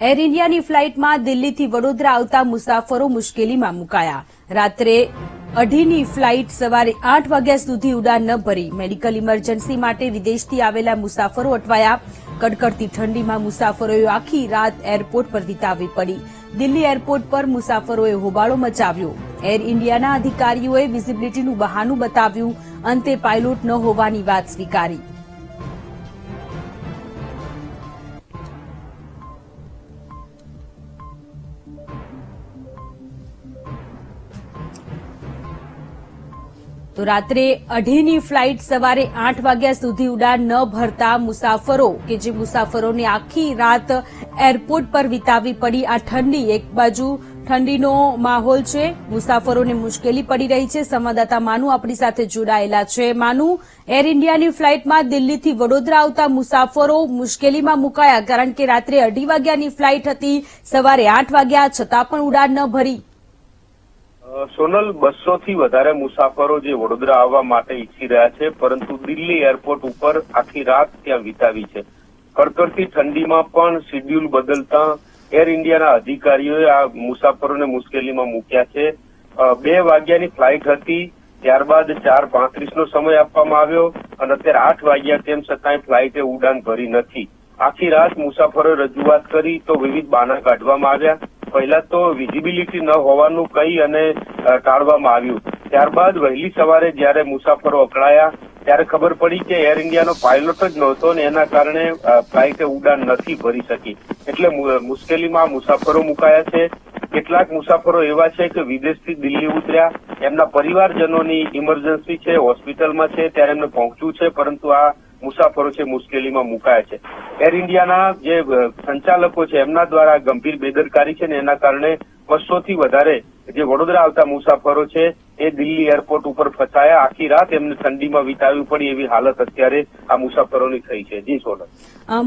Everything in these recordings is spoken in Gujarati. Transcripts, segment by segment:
એર ઇન્ડિયાની ફ્લાઇટમાં દિલ્હીથી વડોદરા આવતા મુસાફરો મુશ્કેલીમાં મુકાયા। રાત્રે 2:30ની ફ્લાઇટ સવારે 8 વાગ્યા સુધી ઉડાન ન ભરી। મેડિકલ ઇમરજન્સી માટે વિદેશથી આવેલા મુસાફરો અટવાયા। કડકડતી ઠંડીમાં મુસાફરોએ આખી રાત એરપોર્ટ પર વિતાવવી પડી। દિલ્હી એરપોર્ટ પર મુસાફરોએ હોબાળો મચાવ્યો। એર ઇન્ડિયાના અધિકારીઓએ વિઝિબિલિટીનું બહાનું બતાવ્યું। અંતે પાયલોટ ન હોવાની વાત સ્વીકારી। તો રાત્રે 2:30ની ફ્લાઇટ સવારે 8 વાગ્યા સુધી ઉડાન ન ભરતા મુસાફરો કે જે મુસાફરોને આખી રાત એરપોર્ટ પર વિતાવવી પડી। આ ઠંડી, એક બાજુ ઠંડીનો માહોલ છે, મુસાફરોને મુશ્કેલી પડી રહી છે। સંવાદદાતા માનુ આપણી સાથે જોડાયેલા છે। માનુ, એર ઇન્ડિયાની ફ્લાઇટમાં દિલ્હીથી વડોદરા આવતા મુસાફરો મુશ્કેલીમાં મુકાયા, કારણ કે રાત્રે 2:30 વાગ્યાની ફ્લાઇટ હતી, સવારે 8 વાગ્યા છતાં પણ ઉડાન ન ભરી। સોનલ, 200 થી વધારે મુસાફરો જે વડોદરા આવવા માટે ઈચ્છી રહ્યા છે, પરંતુ દિલ્હી એરપોર્ટ ઉપર આખી રાત ત્યાં વિતાવી છે। કડકડતી ઠંડીમાં પણ શેડ્યુલ બદલતા એર ઇન્ડિયાના અધિકારીઓએ આ મુસાફરોને મુશ્કેલીમાં મૂક્યા છે। 2 વાગ્યાની ફ્લાઇટ હતી, ત્યારબાદ 4:35નો સમય આપવામાં આવ્યો અને અત્યારે 8 વાગ્યા તેમ છતાંય ફ્લાઇટે ઉડાન ભરી નથી। આખી રાત મુસાફરોએ રજૂઆત કરી તો વિવિધ બહાના કાઢવામાં આવ્યા। પહેલા તો વિઝિબિલિટી ન હોવાનું કહી અને ટાળવામાં આવ્યું। ત્યારબાદ વહેલી સવારે જ્યારે મુસાફરો અકળાયા ત્યારે ખબર પડી કે એર ઇન્ડિયાનો પાયલોટ જ નહોતો ને એના કારણે ફ્લાઇટે ઉડાન નથી ભરી શકી। એટલે મુશ્કેલીમાં મુસાફરો મુકાયા છે। કેટલાક મુસાફરો એવા છે કે વિદેશથી દિલ્હી ઉતર્યા, એમના પરિવારજનોની ઇમરજન્સી છે, હોસ્પિટલમાં છે, ત્યારે એમને પહોંચવું છે, પરંતુ આ મુસાફરો છે મુશ્કેલીમાં મુકાયા છે। એર ઇન્ડિયાના જે સંચાલકો છે એમના દ્વારા ગંભીર બેદરકારી છે ને એના કારણે 200 થી વધારે જે વડોદરા આવતા મુસાફરો છે એ દિલ્હી એરપોર્ટ ઉપર ફસાયા। આખી રાત એમને ઠંડીમાં વિતાવવી પડી, એવી હાલત અત્યારે આ મુસાફરોની થઈ છે। જી સોનલ।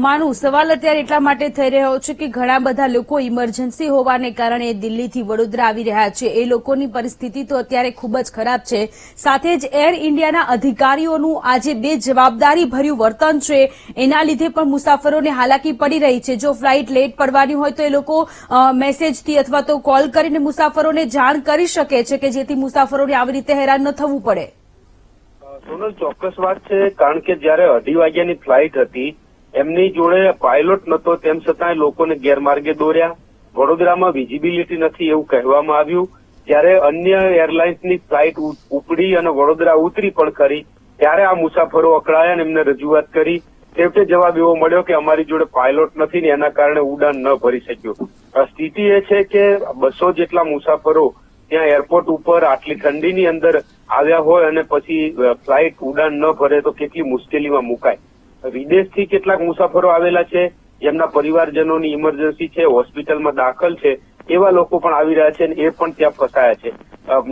માનુ, સવાલ અત્યારે એટલા માટે થઈ રહ્યો છે કે ઘણા બધા લોકો ઇમરજન્સી હોવાને કારણે દિલ્હીથી વડોદરા આવી રહ્યા છે। એ લોકોની પરિસ્થિતિ તો અત્યારે ખૂબ જ ખરાબ છે। સાથે જ એર ઇન્ડિયાના અધિકારીઓનું આ જે બેજવાબદારી ભર્યું વર્તન છે એના લીધે પણ મુસાફરોને હાલાકી પડી રહી છે। જો ફ્લાઇટ લેટ પડવાની હોય તો એ લોકો મેસેજથી અથવા તો કોલ કરીને મુસાફરોને જાણ કરી શકે છે કે જેથી મુસાફરોને આવી રીતે હેરાન ન થવું પડે। સોનલ, ચોક્કસ વાત છે, કારણ કે જયારે 2:30 વાગ્યાની ફ્લાઇટ હતી એમની જોડે પાયલોટ નહોતો, તેમ છતાંય લોકોને ગેરમાર્ગે દોર્યા। વડોદરામાં વિઝિબિલિટી નથી એવું કહેવામાં આવ્યું। ત્યારે અન્ય એરલાઇન્સની ફ્લાઇટ ઉપડી અને વડોદરા ઉતરી પણ ખરી, ત્યારે આ મુસાફરો અકળાયા અને એમને રજૂઆત કરી। છેવટે જવાબ એવો મળ્યો કે અમારી જોડે પાયલોટ નથી ને એના કારણે ઉડાન ન ભરી શક્યો। સ્થિતિ એ છે કે 200 જેટલા મુસાફરો ત્યાં એરપોર્ટ ઉપર આટલી ઠંડીની અંદર આવ્યા હોય અને પછી ફ્લાઇટ ઉડાન ન ભરે તો કેટલી મુશ્કેલીમાં મુકાય। વિદેશથી કેટલાક મુસાફરો આવેલા છે, જેમના પરિવારજનોની ઇમરજન્સી છે, હોસ્પિટલમાં દાખલ છે, એવા લોકો પણ આવી રહ્યા છે અને એ પણ ત્યાં ફસાયા છે।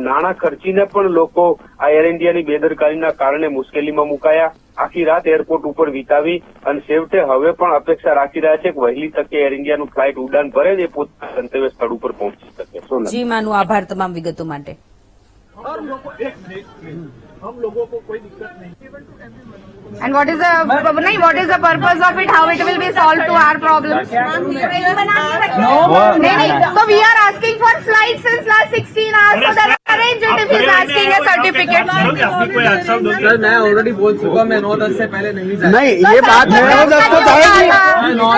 નાણાં ખર્ચીને પણ લોકો આ એર ઇન્ડિયાની બેદરકારીના કારણે મુશ્કેલીમાં મુકાયા। આખી રાત એરપોર્ટ ઉપર વિતાવી અને છેવટે હવે પણ અપેક્ષા રાખી રહ્યા છે કે વહેલી તકે એર ઇન્ડિયાનું ફ્લાઇટ ઉડાન ભરે ને પોતાના ગંતવ્ય સ્થળ ઉપર પહોંચી શકે। જી માનુ, આભાર તમામ વિગતો માટે। हम लोगों को कोई दिक्कत नहीं। And what is the purpose of it? How it will be solved to our problems? No. So we are asking for flights since last 16 hours. So then arrange it if he's asking a certificate. Sir मैं ऑलरेडी बोल चुका, मैं 9:10 से पहले नहीं जा। नहीं, ये बात है 9:10 तो था ही,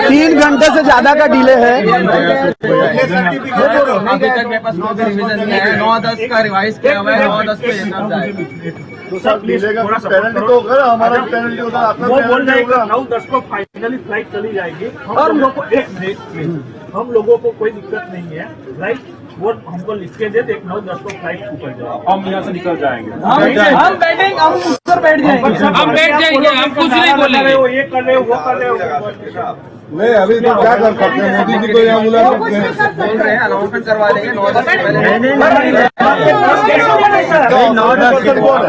3 घंटे से ज्यादा का डिले है। अभी तक मेरे पास कोई रिवीजन नहीं है। 9:10 का रिवाइज किया हुआ है, 9:10 पे एग्जाम जाएगा। तो सर प्लीज पेनल्टी तो होगा, हमारा पेनल्टी होगा, आपका वो बोल रहे हैं 9:10 को फाइनली फ्लाइट चली जाएगी और हम लोग को एक मिनट, हम लोगों को कोई दिक्कत नहीं है, राइट? वो हमको लिख के दे, 9:10 को फ्लाइट ऊपर जाए, हम यहाँ से निकल जाएंगे। हम बैठेंगे, हम ऊपर बैठ जाएंगे, हम बैठ जाएंगे, हम कुछ नहीं बोलेंगे। वो ये कर रहे हो, वो कर रहे हो। नहीं, अभी तो क्या कर सकते हैं, मोदी जी को यहाँ बुला सकते हैं। बोल रहे हैं अनाउंसमेंट करवा देंगे 9:10 से पहले।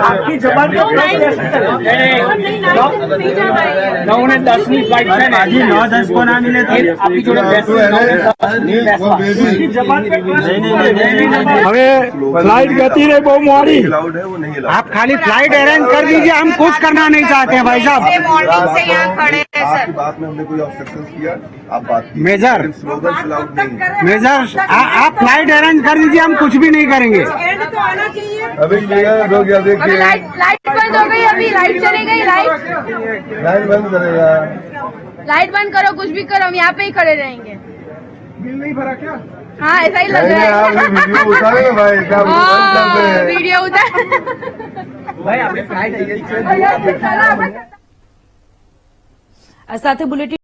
आपकी जबान पे 9:10 फ्लाइट है ना जी, 9:10 को ना मिले तो आपकी जो जबान पे हमें फ्लाइट गति रही बहुत मोड़ी। आप खाली फ्लाइट अरेंज कर दीजिए, हम कुछ करना नहीं चाहते हैं भाई साहब। मॉर्निंग से यहाँ खड़े आपकी बात में हमने कोई ऑब्जेक्शन किया, आप बात कीजिए। मेजर। लेकिन स्लोगन अलाउड नहीं है। मेजर आप फ्लाइट अरेंज कर दीजिए, हम कुछ भी नहीं करेंगे। अभी क्लियर हो गया, अभी देखिए लाइट बंद हो गई, अभी लाइट चली गई, लाइट बंद करेगा। लाइट बंद करो, कुछ भी करो, हम यहाँ पे ही खड़े रहेंगे। बिल नहीं भरा क्या? हाँ, ऐसा ही लग नहीं, रहा आप है। ये वीडियो उतारे ना भाई, क्या बंद कर रहे हैं? वीडियो उतार। भाई आपने फ्लाइट આ સાથે બુલેટિન